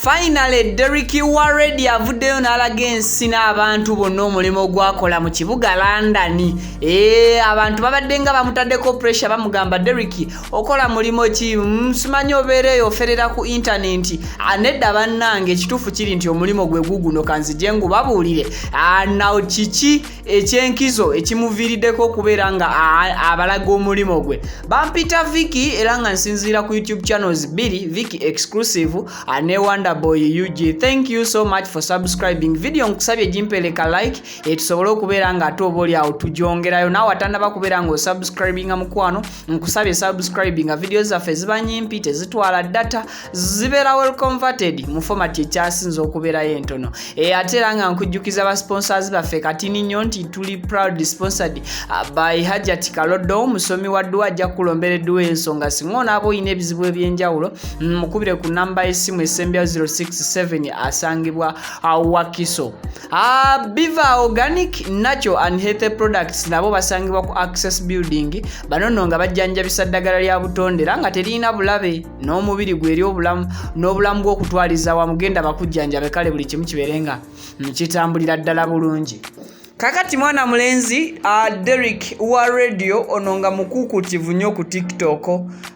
Finally, Derick already avuddeyo n'alaga ensi n'abantu bonna omulimu gwakola mu kibuga London. Abantu babadde nga bamutaddeko pressure bamugamba Derick okola mulimo ki simanyi obeereyo oferera ku internet. Nedda bannange ekituufu kiri nti omulimo gwe guguno kanzije ngubabuulire. Nawo kiki ekyenkizo ekimuviiriddeko okubeera nga abalaga omulimo gwe. Bampita Vicky era nga nsinziira ku YouTube channels 2 Vicky exclusive ne Wonder Boy UG. Thank you so much for subscribing. Video nkusabye jimpeleka like tusobole okubeera nga ate oboli awo tujongerayo nawe atandaba kubeera nga osubscribinga mukwano nkusabye subscribinga video zaffe ziba nyimpi tezitwala data zibeera well converted mu format ekyasinza okubeerayo entono. Ate era nga nkujjukiza ba sponsors baffe katini nnyo nti tuli proud sponsored by Hajat Kalodo musomi wa dduwa ajja kulombera edduwa ensonga singona abo oyina ebizibu ebyenjawulo mukubire ku namba y'essimu esembya 067 asangibwa Wakiso. Biva Organic Natural and Healthy Products nabo basangibwa ku Access Building. Banono nga bajjanjabisa ddagala lya butondera nga terina bulabe n'omubiri gweri obulamu n'obulamu bw'okutwaliza wamugenda bakujjanjabe kale buli kimu kiberenga kitambulira ddala bulungi. Kakati mwana mulenzi Derick wa radio ononga mukukutivu nnyo ku TikTok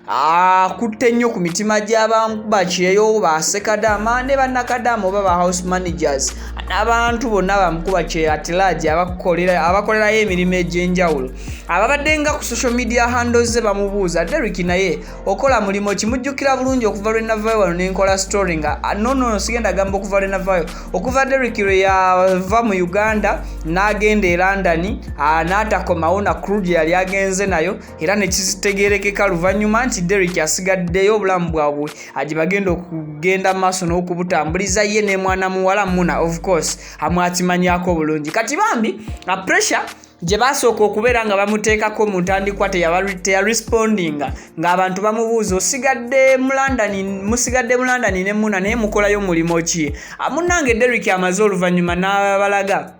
akutte nnyo ku mitima gy'abantu bakyeyo basekadama ne bannakadama oba ba house managers n'abantu bonna bamukuba kye atelaje abakolerayo emirimu egy'enjawulo ababadde nga ku social media handles ze bamubuuza Derick naye okola mulimo kimujjukira bulungi okuva lwe navayo wano n'enkola story nga no sigenda gamba okuva lwe navayo okuva Derick lwe yava mu Uganda n'agenda e London n'atakomawo na crude yali agenze nayo era ne kitegeerekeka luvannyuma nti Derick asigaddeyo obulamu bwabwe agibagenda okugenda maaso n'okubutambuliza ye ne mwana muwala Muna of course amwatimanyako bulungi kati bambi pressure gye basooka okubeera nga bamuteekako mu ntandikwa teyarespondinga ng'abantu bamubuuza osigadde mu London ne Muna naye mukolayo mulimo ki. Munnange Derick amaze oluvannyuma n'abalaga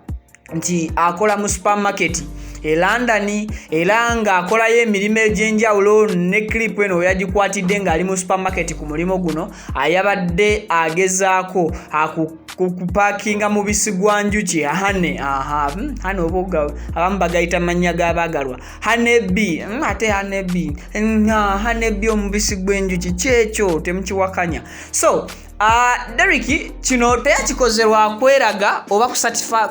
nti akola mu supermarket e London era nga akolayo emirimu egy'enjawulo ne clip eno yagikwatidde ng'ali mu supermarket ku mulimo guno ayabadde agezaako kupakinga mubisi gwa njuki hane oboga abamu bagayita mannya g'abagalwa hane B ate hane B omubisi gw'enjuki kyekyo temukiwakanya. So Derick kino teyakikozerwa kweraga oba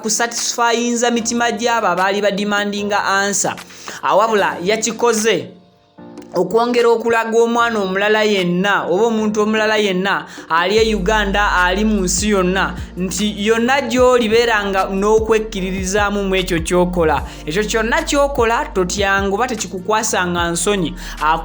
kusatisfyinza mitima gy'abo abaali badimandinga answer awabula yakikoze okwongera okulaga omwana omulala yenna oba omuntu omulala yenna ali e Uganda ali mu nsi yonna nti yonna gy'oli beeranga n'okwekkiririzaamu mu ekyo ky'okola ekyo kyonna ky'okola totyangu oba tekikukwasanga nsonyi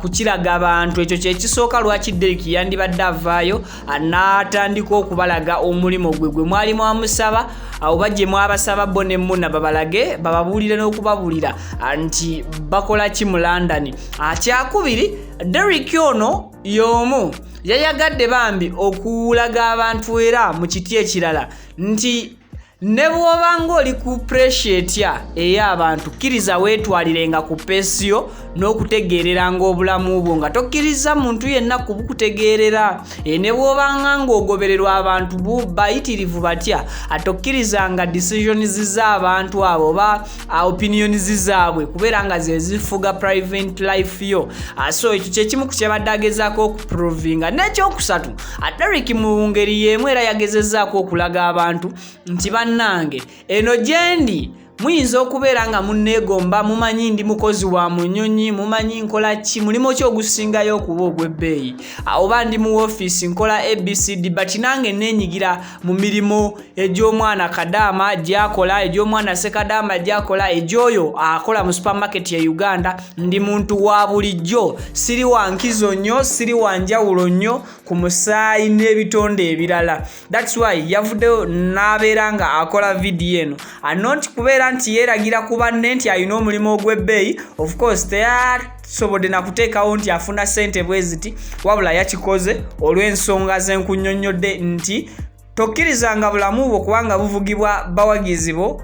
kukiraga abantu. Ekyo kye kisooka lwaki Derick yandibadde avaayo n'atandika okubalaga omulimo gwe mwali mwamusaba oba gye mwabasaba bo ne Muna babalage bababuulire n'okubabuulira nti bakola ki mu London. Kyakubiri Derick ono y'omu yayagadde bambi okulaga abantu era mu kiti ekirala nti ne bw'obanga oli ku pressure etya ey'abantu kkiriza weetwalirenga ku peesiyo n'okutegeereranga obulamu bwo nga tokkiriza muntu yenna kubukutegeerera. Ne bw'obanga ng'ogobererwa abantu bayitirivu batya atokkirizanga decisions z'abantu abo oba opinions zaabwe kubeera nga ze zifuga private life yo. So ekyo kyekimu ku kyabadde agezaako okuprovinga. N'ekyokusatu Derick mu ngeri y'emu era yagezezzaako okulaga abantu nti nange eno gyendi muyinza okubeera nga munneegomba mumanyi ndi mukozi wa munyonyi mumanyi nkola ki mulimo ki ogusingayo okuba ogw'ebbeeyi oba ndi mu office nkola ABCD but nange neenyigira mu mirimu egy'omwana Kadaama gy'akola egy'omwana Sekadaama gy'akola egy'oyo akola mu supermarket ya Uganda ndi muntu wa bulijjo siri wa nkizo nnyo siri wa njawulo nnyo ku musaayi n'ebitonde ebirala. That's why yavuddeyo n'abeera nga akola video eno not kubeera nti yeeragira ku banne nti alina omulimu ogw'ebbeeyi of course teyasobodde nakuteekawo nti afuna ssente bwe ziti wabula yakikoze olw'ensonga zenkunnyonnyodde nti tokkirizanga bulamu bwo kubanga buvugibwa bawagizi bo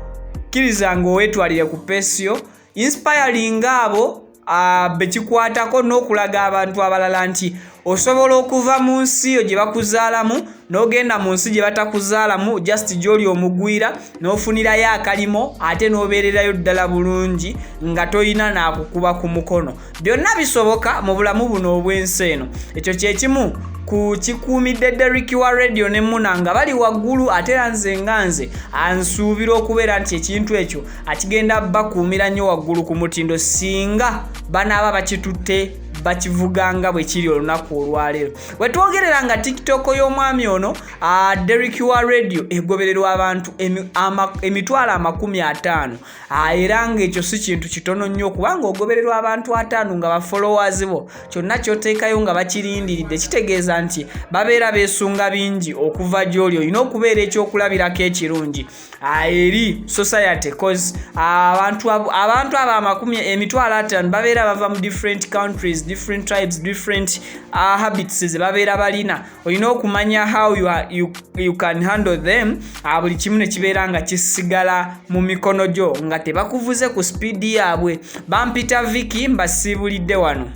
kkiriza ng'owetwalire ku pesio inspiring abo bekikwatako n'okulaga abantu abalala nti osobola okuva mu nsi yo gye bakuzaalamu n'ogenda mu nsi gye batakuzaalamu just gy'oli omugwira n'ofunirayo akalimo ate n'obeererayo ddala bulungi nga toyina n'akukuba ku mukono. Byonna bisoboka mu bulamu buno obw'ensi eno. Ekyo kye kimu ku kikuumidde Derick wa radio ne Muna nga bali waggulu, ate nze ansuubira okubeera nti ekintu ekyo akigenda bakuumira nnyo waggulu ku mutindo singa banaaba bakitutte bakivuganga bwe kiri olunaku olwaleero. Wetwogerera nga TikTok y'omwami ono Derick wa radio egobererwa abantu 50,000 era ng'ekyo si kintu kitono nnyo kubanga ogobererwa abantu 5 nga ba followers bo kyonna ky'oteekayo nga bakirindiridde kitegeeza nti babeera beesunga bingi okuva gy'oli. Olina okubeera ekyokulabirako ekirungi eri society cause abantu abo 50,000 babeera bava mu different countries, different tribes, different habits ze babeera balina. Olina okumanya how you can handle them. Buli kimu ne kibeera nga kisigala mu mikono gyo nga tebakuvuze ku speed yaabwe. Bampita Vicky mbasiibulidde wano.